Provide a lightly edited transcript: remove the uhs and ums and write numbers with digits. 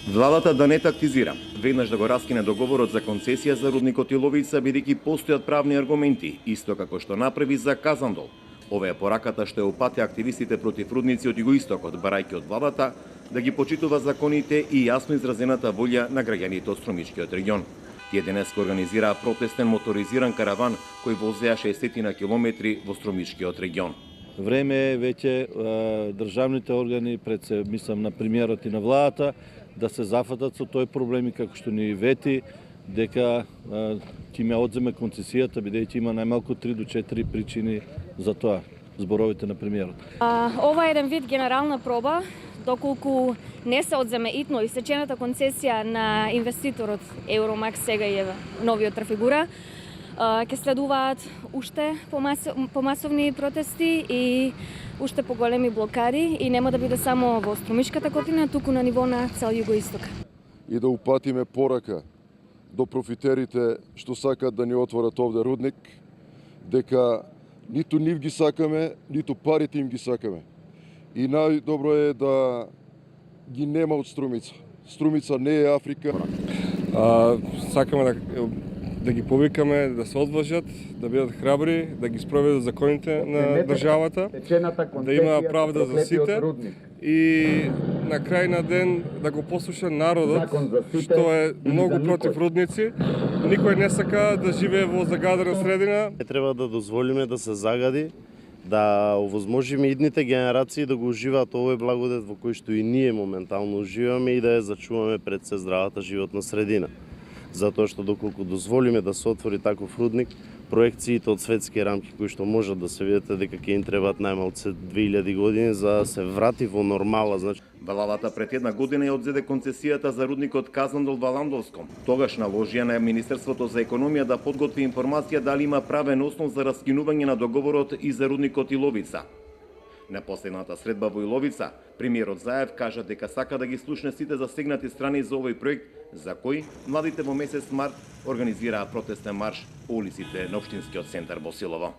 Владата да не тактизира, веднаш да го раскине договорот за концесија за рудникот Иловица, бидејќи постојат правни аргументи, исто како што направи за Казандол. Ова е пораката што ја упати активистите против рудници од југоистокот, барајќи од владата да ги почитува законите и јасно изразената волја на граѓаните од Струмичкиот регион. Тие денеска организираа протестен моторизиран караван кој возеа 60 на километри во Струмичкиот регион. Време е веќе државните органи, пред се мислам на премиерот и на владата, да се зафатат со тој проблеми како што ни вети, дека ќе ме одземе концесијата, бидејќи има најмалку 3 до 4 причини за тоа, зборовите на премиерот. Ова е еден вид генерална проба, доколку не се одземе итно исечената концесија на инвеститорот Евромакс, сега и новиот Трафигура, ќе следуваат уште помасовни протести и уште поголеми блокади и нема да биде само во Струмичката котлина, туку на ниво на цел југоисток. И да упатиме порака до профитерите што сакаат да ни отворат овде рудник, дека ниту нив ги сакаме, ниту парите им ги сакаме. И најдобро е да ги нема од Струмица. Струмица не е Африка. Сакаме да ги повикаме да се одважат, да бидат храбри, да ги спроведат законите на државата, да има правда за сите и на крај на ден да го послуша народот, што е многу против рудници. Никој не сака да живее во загадена средина. Не треба да дозволиме да се загади, да овозможиме идните генерации да го уживаат овој благодет во кој што и ние моментално уживаме и да ја зачуваме пред се здравата животна средина. Затоа што доколку дозволиме да се отвори таков рудник, проекциите од светски рамки кои што можат да се видите дека ќе им требаат најмалку 2000 години за да се врати во нормала. Владата пред една година ја одзеде концесијата за рудникот Казандол во Ландовском. Тогаш наложија на Министерството за економија да подготви информација дали има правен основ за раскинување на договорот и за рудникот Иловица. На последната средба во Иловица, премиерот Заев кажа дека сака да ги слушне сите засегнати страни за овој проект, за кој младите во месец март организираа протестен марш по улиците на општинскиот центар во Силово.